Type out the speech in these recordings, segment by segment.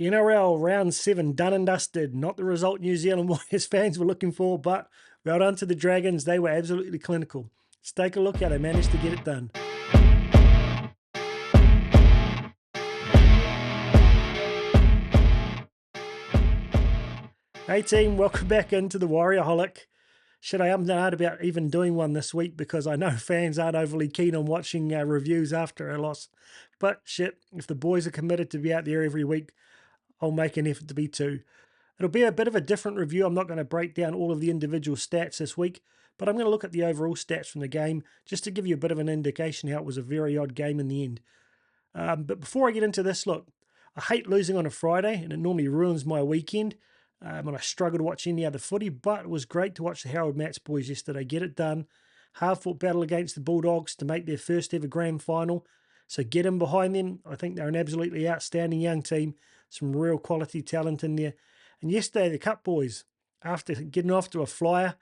NRL round 7 done and dusted. Not the result New Zealand Warriors fans were looking for, but well done to the Dragons. They were absolutely clinical. Let's take a look how they managed to get it done. Hey team, welcome back into the Warriorholic. Shit, I haven't heard about even doing one this week because I know fans aren't overly keen on watching reviews after a loss. But shit, if the boys are committed to be out there every week, I'll make an effort to be too. It'll be a bit of a different review. I'm not going to break down all of the individual stats this week, but I'm going to look at the overall stats from the game just to give you a bit of an indication how it was a very odd game in the end. But before I get into this, look, I hate losing on a Friday, and it normally ruins my weekend. And I struggle to watch any other footy, but it was great to watch the Harold Matts boys yesterday get it done. Hard-fought battle against the Bulldogs to make their first ever grand final. So get in behind them. I think they're an absolutely outstanding young team. Some real quality talent in there. And yesterday, the Cup boys, after getting off to a flyer,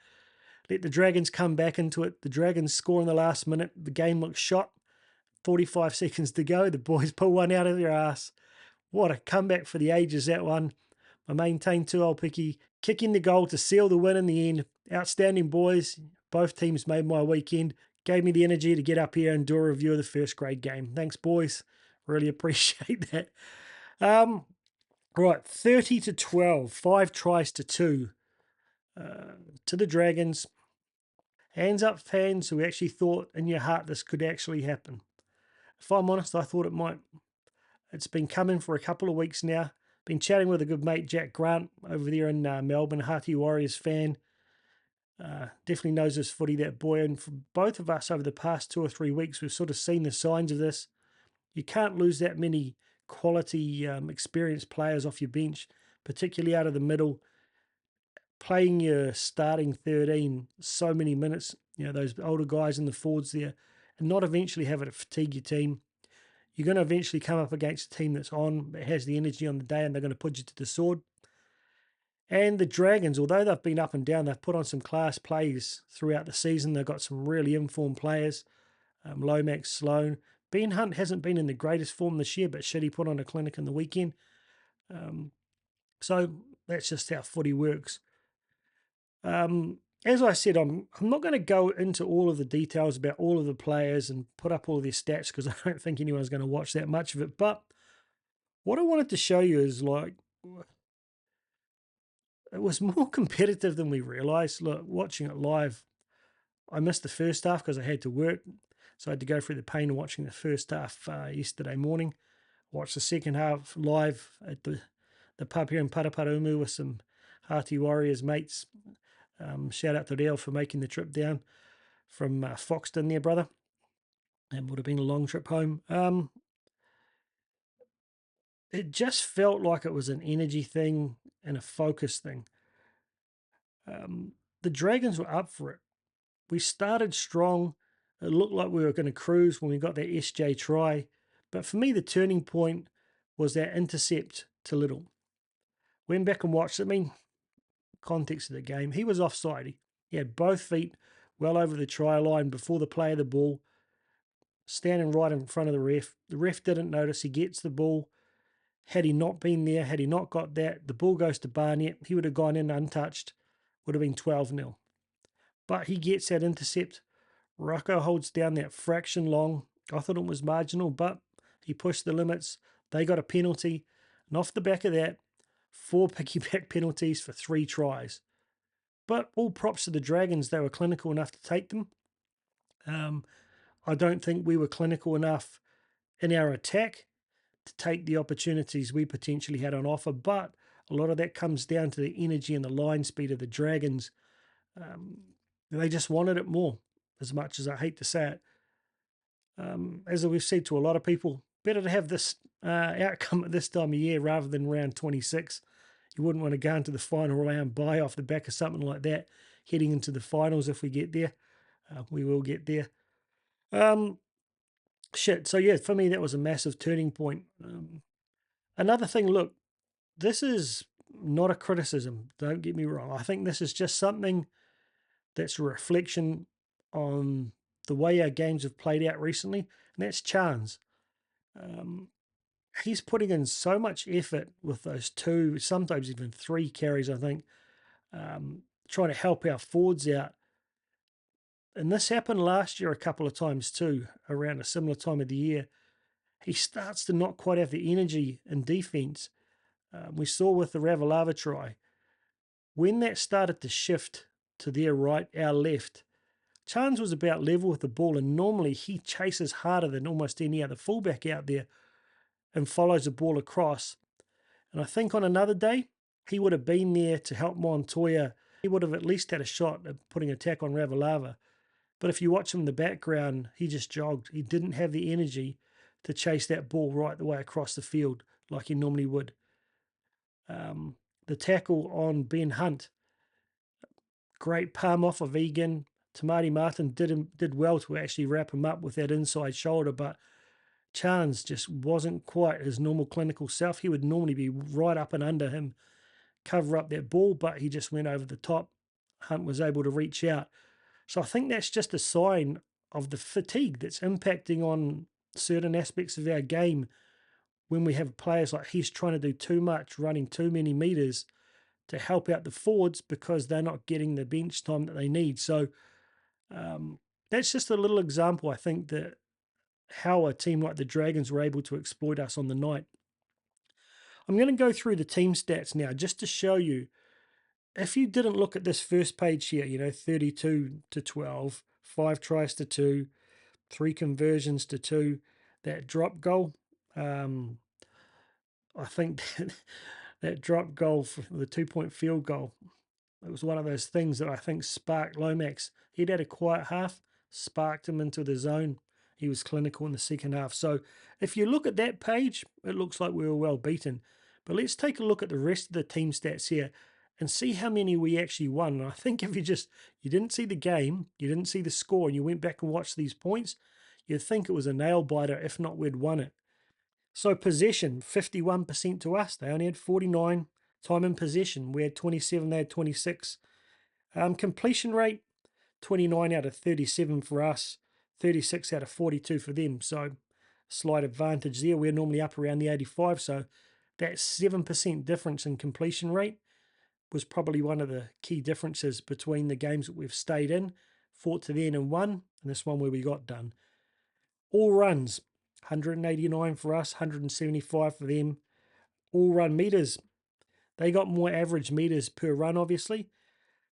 let the Dragons come back into it. The Dragons score in the last minute. The game looks shot. 45 seconds to go. The boys pull one out of their ass. What a comeback for the ages, that one. I maintain 2-0 Picky, kicking the goal to seal the win in the end. Outstanding boys. Both teams made my weekend. Gave me the energy to get up here and do a review of the first grade game. Thanks, boys. Really appreciate that. Right, 30-12, 5 tries to 2 to the Dragons. Hands up, fans who actually thought in your heart this could actually happen. If I'm honest, I thought it might. It's been coming for a couple of weeks now. Been chatting with a good mate, Jack Grant, over there in Melbourne, Hearty Warriors fan. Definitely knows this footy, that boy. And for both of us over the past 2 or 3 weeks, we've sort of seen the signs of this. You can't lose that many quality, experienced players off your bench, particularly out of the middle. Playing your starting 13 so many minutes, those older guys in the forwards there, and not eventually have it fatigue your team. You're going to eventually come up against a team that's on, that has the energy on the day, and they're going to put you to the sword. And the Dragons, although they've been up and down, they've put on some class plays throughout the season. They've got some really informed players. Lomax, Sloan. Ben Hunt hasn't been in the greatest form this year, but shit, he put on a clinic in the weekend. So that's just how footy works. As I said, I'm not going to go into all of the details about all of the players and put up all of their stats because I don't think anyone's going to watch that much of it. But what I wanted to show you is it was more competitive than we realised. Look, watching it live, I missed the first half because I had to work. So I had to go through the pain of watching the first half yesterday morning. Watched the second half live at the pub here in Paraparaumu with some Hearty Warriors mates. Shout out to Reo for making the trip down from Foxton there, brother. It would have been a long trip home. It just felt like it was an energy thing and a focus thing. The Dragons were up for it. We started strong. It looked like we were going to cruise when we got that SJ try. But for me, the turning point was that intercept to Little. Went back and watched it. I mean, context of the game, he was offside. He had both feet well over the try line before the play of the ball, standing right in front of the ref. The ref didn't notice. He gets the ball. Had he not been there, had he not got that, the ball goes to Barnett. He would have gone in untouched. Would have been 12-0. But he gets that intercept. Rocco holds down that fraction long. I thought it was marginal, but he pushed the limits. They got a penalty. And off the back of that, 4 piggyback penalties for 3 tries. But all props to the Dragons. They were clinical enough to take them. I don't think we were clinical enough in our attack to take the opportunities we potentially had on offer. But a lot of that comes down to the energy and the line speed of the Dragons. They just wanted it more, as much as I hate to say it. As we've said to a lot of people, better to have this outcome at this time of year rather than round 26. You wouldn't want to go into the final round bye off the back of something like that, heading into the finals if we get there. We will get there. So yeah, for me, that was a massive turning point. Another thing, look, this is not a criticism, don't get me wrong. I think this is just something that's a reflection on the way our games have played out recently, and that's chance. he's putting in so much effort with those 2, sometimes even 3 carries, I think, trying to help our forwards out. And this happened last year a couple of times too, around a similar time of the year. He starts to not quite have the energy in defence. We saw with the Ravalawa try, when that started to shift to their right, our left, Chance was about level with the ball, and normally he chases harder than almost any other fullback out there and follows the ball across. And I think on another day, he would have been there to help Montoya. He would have at least had a shot at putting attack on Ravalawa. But if you watch him in the background, he just jogged. He didn't have the energy to chase that ball right the way across the field like he normally would. The tackle on Ben Hunt, great palm off of Egan. Tamati Martin did well to actually wrap him up with that inside shoulder, but Chance just wasn't quite his normal clinical self. He would normally be right up and under him, cover up that ball, but he just went over the top. Hunt was able to reach out. So I think that's just a sign of the fatigue that's impacting on certain aspects of our game when we have players like he's trying to do too much, running too many meters to help out the forwards because they're not getting the bench time that they need. So that's just a little example, I think, that how a team like the Dragons were able to exploit us on the night. I'm going to go through the team stats now just to show you, if you didn't look at this first page here, 32 to 12, 5 tries to 2, 3 conversions to 2, that drop goal, I think that drop goal for the 2-point field goal, it was one of those things that I think sparked Lomax. He'd had a quiet half, sparked him into the zone. He was clinical in the second half. So if you look at that page, it looks like we were well beaten. But let's take a look at the rest of the team stats here and see how many we actually won. And I think if you didn't see the game, you didn't see the score, and you went back and watched these points, you'd think it was a nail biter, if not we'd won it. So possession, 51% to us. They only had 49. Time in possession, we had 27, they had 26. Completion rate, 29 out of 37 for us, 36 out of 42 for them. So slight advantage there. We're normally up around the 85. So that 7% difference in completion rate was probably one of the key differences between the games that we've stayed in, fought to the end and won, and this one where we got done. All runs, 189 for us, 175 for them. All run meters, they got more average meters per run, obviously.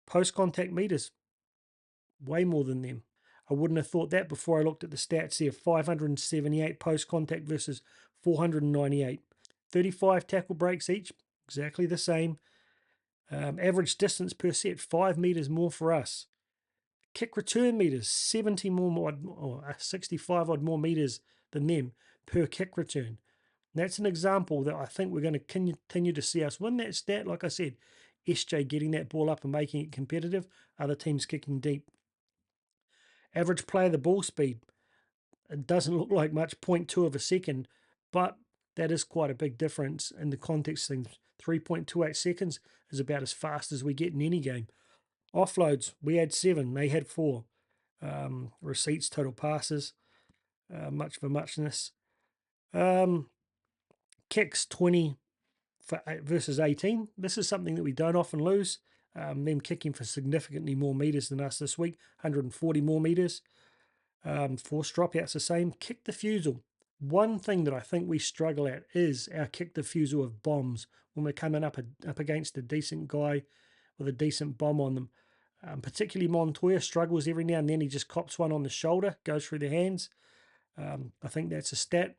Post-contact meters, way more than them. I wouldn't have thought that before I looked at the stats here. 578 post-contact versus 498. 35 tackle breaks each, exactly the same. Average distance per set, 5 meters more for us. Kick return meters, 65 odd more meters than them per kick return. And that's an example that I think we're going to continue to see us win that stat. Like I said, SJ getting that ball up and making it competitive, other teams kicking deep. Average play of the ball speed, it doesn't look like much, 0.2 of a second, but that is quite a big difference in the context of things. 3.28 seconds is about as fast as we get in any game. Offloads, we had 7, they had 4. Receipts, total passes, much for muchness. Kicks, 20 versus 18. This is something that we don't often lose. Them kicking for significantly more meters than us this week, 140 more meters. Force dropouts the same. Kick defusal. One thing that I think we struggle at is our kick defusal of bombs when we're coming up against a decent guy with a decent bomb on them. Particularly Montoya struggles every now and then. He just cops one on the shoulder, goes through the hands. I think that's a stat.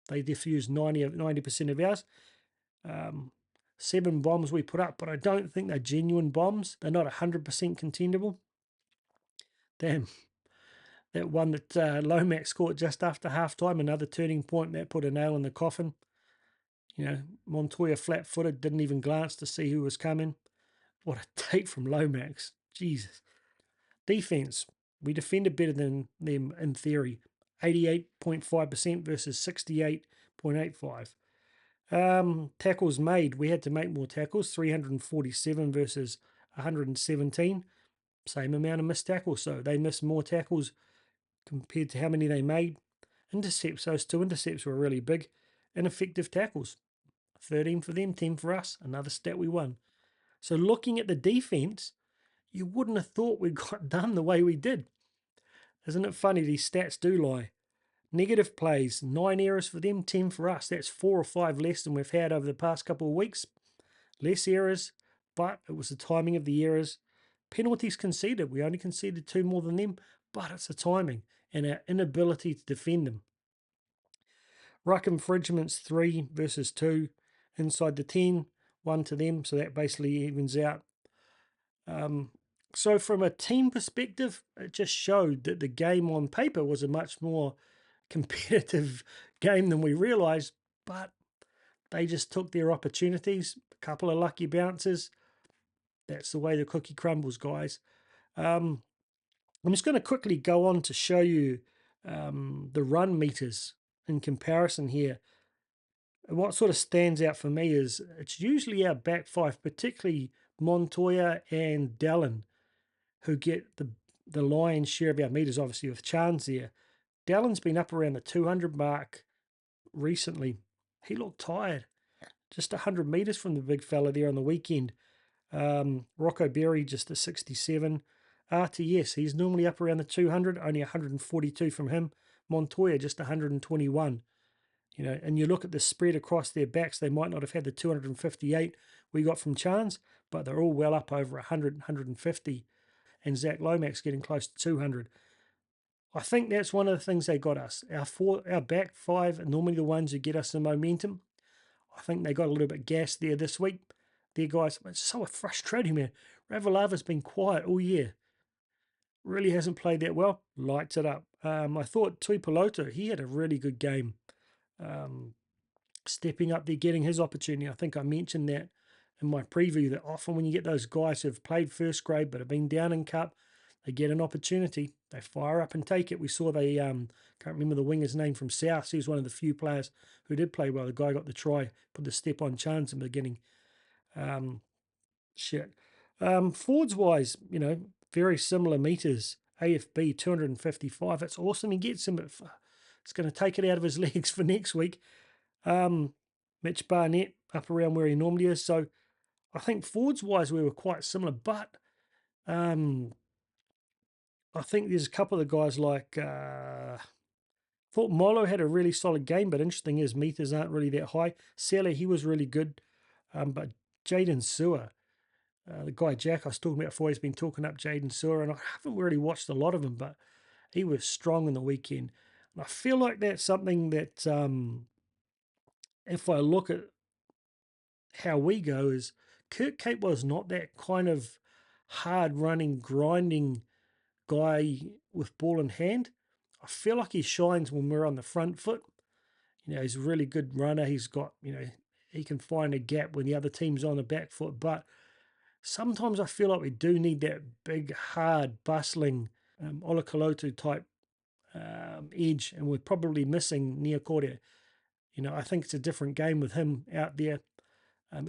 They defuse 90% of ours. 7 bombs we put up, but I don't think they're genuine bombs. They're not 100% contendable. Damn. That one that Lomax caught just after halftime, another turning point, that put a nail in the coffin. Montoya flat-footed, didn't even glance to see who was coming. What a take from Lomax. Jesus. Defense. We defended better than them in theory. 88.5% versus 68.85. Tackles made. We had to make more tackles. 347 versus 117. Same amount of missed tackles. So they missed more tackles compared to how many they made. Intercepts. Those 2 intercepts were really big. and effective tackles. 13 for them, 10 for us. Another stat we won. So looking at the defense, you wouldn't have thought we got done the way we did. Isn't it funny? These stats do lie. Negative plays, 9 errors for them, 10 for us. That's 4 or 5 less than we've had over the past couple of weeks. Less errors, but it was the timing of the errors. Penalties conceded. We only conceded 2 more than them, but it's the timing and our inability to defend them. Ruck infringements 3 versus 2. Inside the 10, 1 to them, so that basically evens out. So from a team perspective, it just showed that the game on paper was a much more competitive game than we realised, but they just took their opportunities, a couple of lucky bounces. That's the way the cookie crumbles, guys. I'm just going to quickly go on to show you the run meters in comparison here. And what sort of stands out for me is it's usually our back five, particularly Montoya and Dallin, who get the lion's share of our meters, obviously with Chance there. Dallin's been up around the 200 mark recently. He looked tired. Just 100 meters from the big fella there on the weekend. Rocco Berry just a 67. RTS, he's normally up around the 200, only 142 from him. Montoya just 121. You know, and you look at the spread across their backs, they might not have had the 258 we got from Chance, but they're all well up over 100, 150. And Zach Lomax getting close to 200. I think that's one of the things they got us. Our back five are normally the ones who get us the momentum. I think they got a little bit gassed there this week. Their guys, it's so frustrating, man. Ravalava's been quiet all year. Really hasn't played that well. Lights it up. I thought Tuipulotu, he had a really good game. Stepping up there, getting his opportunity. I think I mentioned that in my preview, that often when you get those guys who have played first grade but have been down in cup, they get an opportunity. They fire up and take it. We saw they, can't remember the winger's name from South. He was one of the few players who did play well. The guy got the try, put the step on Chance in the beginning. Forwards wise, you know, very similar meters. AFB 255. It's awesome. He gets him, but it's going to take it out of his legs for next week. Mitch Barnett up around where he normally is. So I think forwards wise we were quite similar, but I think there's a couple of guys like thought Molo had a really solid game, but interesting is meters aren't really that high. Sele, he was really good, but Jaden Sewer, the guy Jack I was talking about before, he's been talking up Jaden Sewer, and I haven't really watched a lot of him, but he was strong in the weekend. And I feel like that's something that if I look at how we go, is Kurt Capewell's not that kind of hard running, grinding guy with ball in hand. I feel like he shines when we're on the front foot. You know, he's a really good runner. He's got, you know, he can find a gap when the other team's on the back foot. But sometimes I feel like we do need that big, hard, bustling Olakalotu type edge, and we're probably missing Niakore. You know, I think it's a different game with him out there,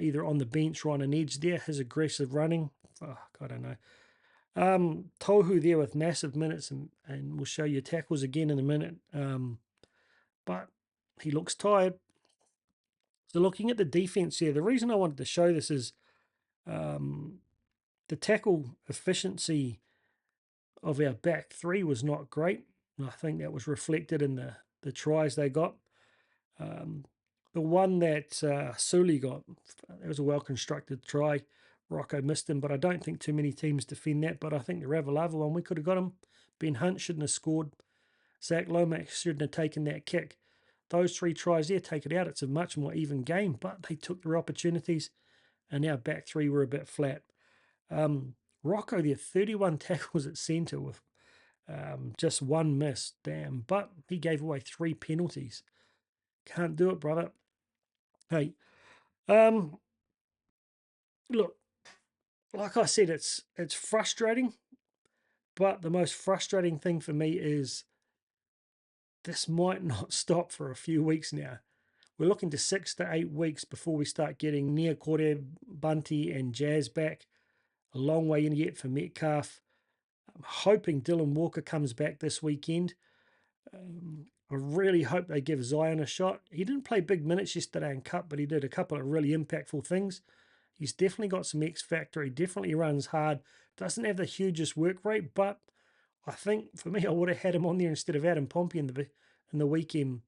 either on the bench or on an edge there. His aggressive running, I don't know. Tohu there with massive minutes, and we'll show you tackles again in a minute. But he looks tired. So looking at the defense here, the reason I wanted to show this is the tackle efficiency of our back three was not great. And I think that was reflected in the tries they got. The one that Sully got, it was a well-constructed try. Rocco missed him, but I don't think too many teams defend that. But I think the Ravalava one, we could have got him. Ben Hunt shouldn't have scored. Zach Lomax shouldn't have taken that kick. Those 3 tries there, take it out. It's a much more even game, but they took their opportunities, and our back 3 were a bit flat. Rocco there, 31 tackles at centre with just 1 miss. Damn, but he gave away 3 penalties. Can't do it, brother. Hey, look, like I said, it's frustrating, but the most frustrating thing for me is this might not stop for a few weeks now. We're looking to 6 to 8 weeks before we start getting Niakore, Bunty, and Jazz back. A long way in yet for Metcalf. I'm hoping Dylan Walker comes back this weekend. I I really hope they give Zion a shot. He didn't play big minutes yesterday in Cup, but he did a couple of really impactful things. He's definitely got some X factor. He definitely runs hard. Doesn't have the hugest work rate, but I think for me, I would have had him on there instead of Adam Pompey in the weekend.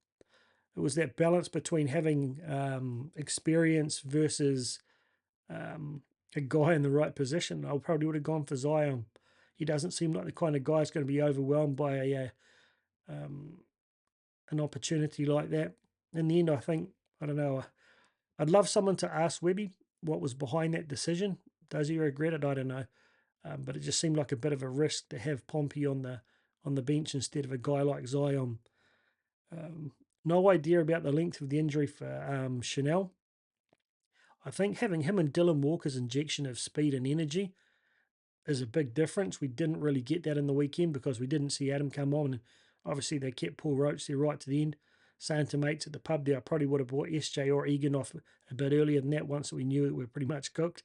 It was that balance between having experience versus a guy in the right position. I probably would have gone for Zion. He doesn't seem like the kind of guy who's going to be overwhelmed by an opportunity like that. In the end, I think, I don't know, I'd love someone to ask Webby what was behind that decision. Does he regret it? I don't know. But it just seemed like a bit of a risk to have Pompey on the bench instead of a guy like Zion. No idea about the length of the injury for Chanel. I think having him and Dylan Walker's injection of speed and energy is a big difference. We didn't really get that in the weekend because we didn't see Adam come on. And obviously, they kept Paul Roach there right to the end. Saying to mates at the pub there, I probably would have bought SJ or Egan off a bit earlier than that once we knew it, we were pretty much cooked.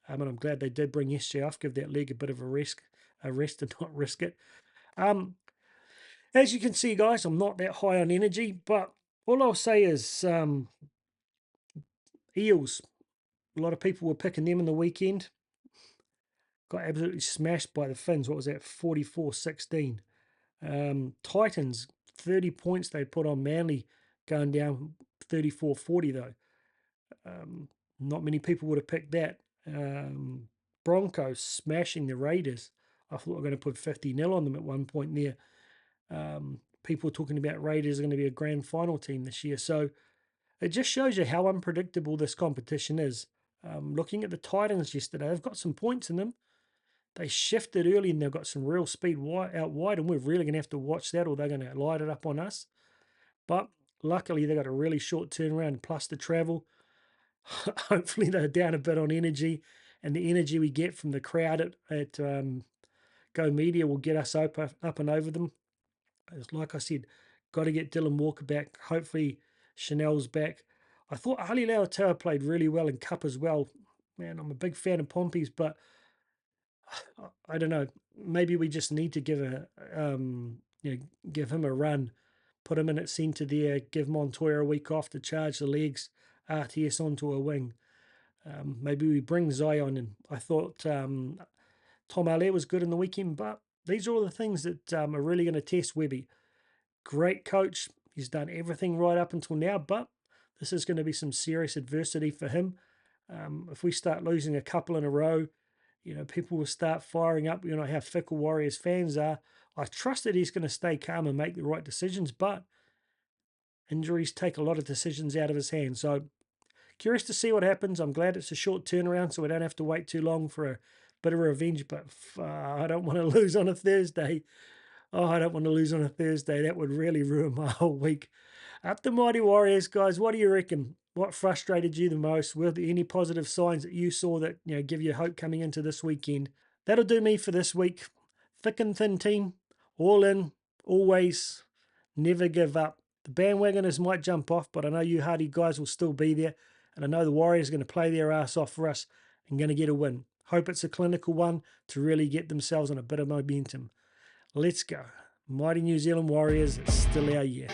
And I'm glad they did bring SJ off, give that leg a bit of a rest and not risk it. As you can see, guys, I'm not that high on energy, but all I'll say is Eels. A lot of people were picking them in the weekend. Got absolutely smashed by the Finns. What was that? 44-16. Titans, 30 points they put on Manly, going down 34-40 though. Not many people would have picked that. Broncos smashing the Raiders. I thought we were going to put 50-0 on them at one point there. People talking about Raiders are going to be a grand final team this year. So it just shows you how unpredictable this competition is. Looking at the Titans yesterday, they've got some points in them. They shifted early and they've got some real speed out wide, and we're really going to have to watch that or they're going to light it up on us. But luckily, they got a really short turnaround plus the travel. Hopefully, they're down a bit on energy, and the energy we get from the crowd at Go Media will get us up and over them. Like I said, got to get Dylan Walker back. Hopefully, Chanel's back. I thought Ali Lauatoa played really well in Cup as well. Man, I'm a big fan of Pompey's, but I don't know. Maybe we just need to give him a run, put him in at centre there, give Montoya a week off to charge the legs, RTS onto a wing. Maybe we bring Zion in. I thought Tom Allaire was good in the weekend, but these are all the things that are really going to test Webby. Great coach. He's done everything right up until now, but this is going to be some serious adversity for him. If we start losing a couple in a row, people will start firing up. How fickle Warriors fans are. I trust that he's going to stay calm and make the right decisions, but injuries take a lot of decisions out of his hands. So curious to see what happens. I'm glad it's a short turnaround, so we don't have to wait too long for a bit of revenge, but I don't want to lose on a Thursday. Oh, I don't want to lose on a Thursday. That would really ruin my whole week. Up the mighty Warriors, guys. What do you reckon? What frustrated you the most? Were there any positive signs that you saw that give you hope coming into this weekend? That'll do me for this week. Thick and thin team, all in, always, never give up. The bandwagoners might jump off, but I know you hardy guys will still be there, and I know the Warriors are going to play their ass off for us and going to get a win. Hope it's a clinical one to really get themselves on a bit of momentum. Let's go. Mighty New Zealand Warriors, it's still our year.